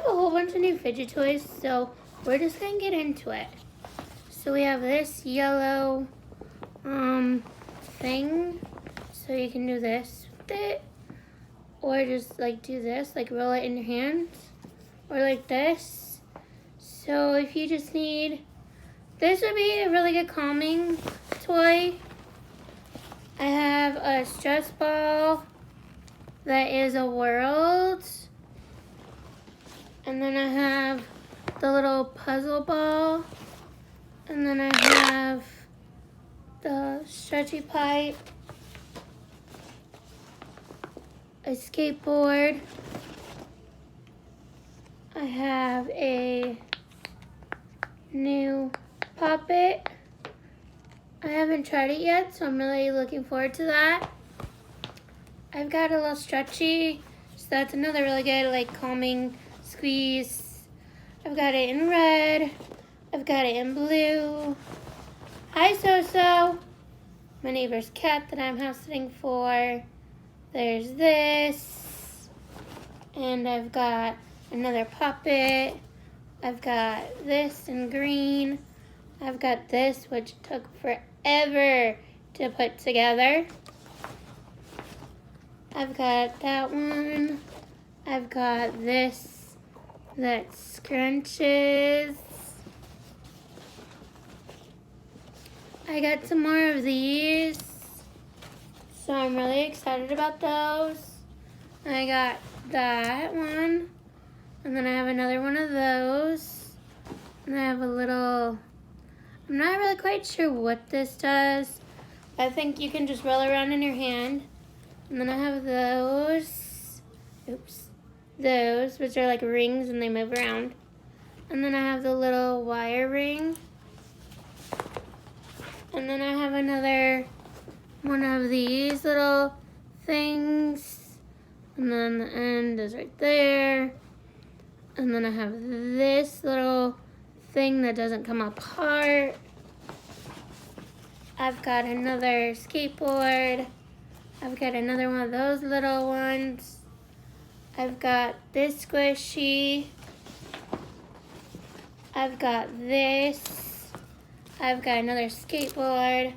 a whole bunch of new fidget toys, so we're just gonna get into it. So we have this yellow thing, so you can do this with it, or just like do this, like roll it in your hands, or like this. So if you just need, this would be a really good calming toy. I have a stress ball that is a world. And then I have the little puzzle ball. And then I have the stretchy pipe, a skateboard. I have a new puppet. I haven't tried it yet, so I'm really looking forward to that. I've got a little stretchy, so that's another really good like calming squeeze. I've got it in red. I've got it in blue. Hi, So-So. My neighbor's cat that I'm house sitting for. There's this. And I've got another puppet. I've got this in green. I've got this, which took forever to put together. I've got that one. I've got this that scrunches. I got some more of these, so I'm really excited about those. I got that one, and then I have another one of those, and I have a little, I'm not really quite sure what this does. I think you can just roll around in your hand, and then I have those, those, which are like rings and they move around, and then I have the little wire ring. And then I have another one of these little things. And then the end is right there. And then I have this little thing that doesn't come apart. I've got another skateboard. I've got another one of those little ones. I've got this squishy. I've got this. I've got another skateboard.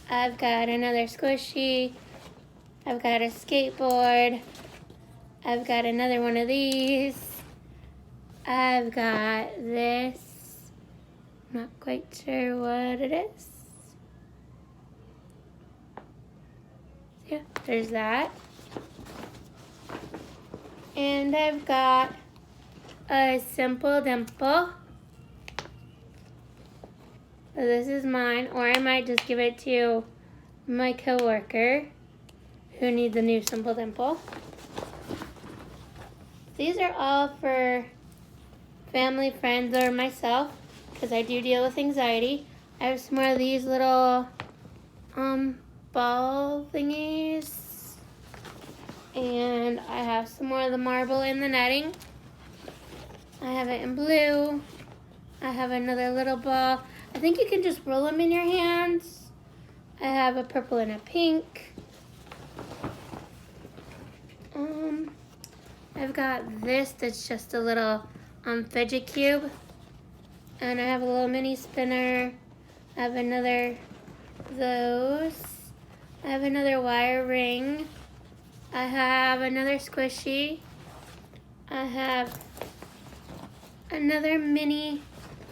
I've got another squishy. I've got a skateboard. I've got another one of these. I've got this. Not quite sure what it is. Yeah, there's that. And I've got a simple dimple. So this is mine, or I might just give it to my coworker who needs a new simple dimple. These are all for family, friends, or myself, because I do deal with anxiety. I have some more of these little ball thingies, and I have some more of the marble in the netting. I have it in blue. I have another little ball. I think you can just roll them in your hands. I have a purple and a pink. I've got this that's just a little fidget cube. And I have a little mini spinner. I have another those. I have another wire ring. I have another squishy. I have another mini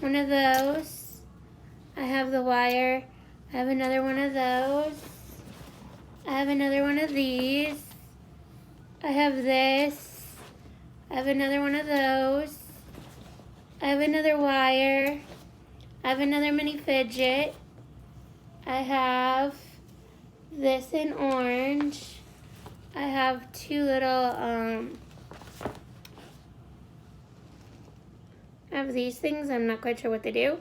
one of those. I have the wire. I have another one of those. I have another one of these. I have this. I have another one of those. I have another wire. I have another mini fidget. I have this in orange. I have two little, I have these things. I'm not quite sure what they do,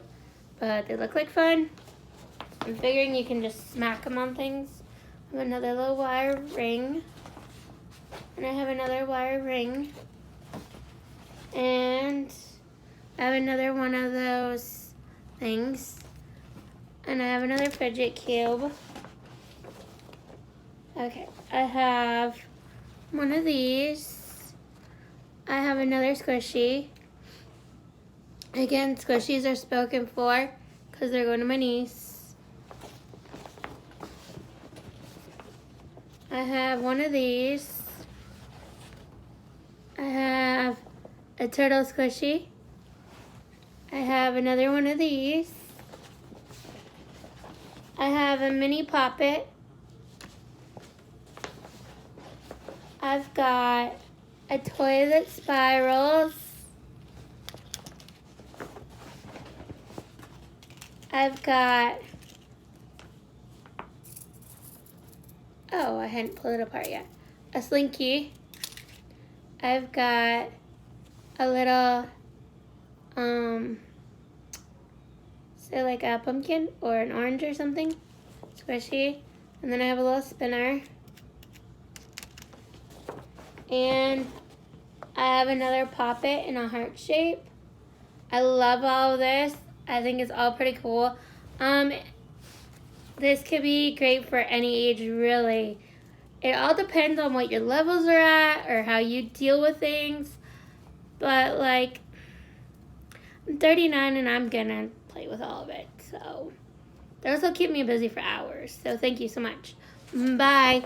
but they look like fun. I'm figuring you can just smack them on things. I have another little wire ring. And I have another wire ring. And I have another one of those things. And I have another fidget cube. Okay, I have one of these. I have another squishy. Again, squishies are spoken for because they're going to my niece. I have one of these. I have a turtle squishy. I have another one of these. I have a mini poppet. I've got a toy that spirals. I've got, oh, I hadn't pulled it apart yet. A slinky. I've got a little, say like a pumpkin or an orange or something, squishy. And then I have a little spinner. And I have another poppet in a heart shape. I love all of this. I think it's all pretty cool. This could be great for any age, really. It all depends on what your levels are at or how you deal with things. But like, I'm 39 and I'm gonna play with all of it. So, those will keep me busy for hours. So thank you so much. Bye.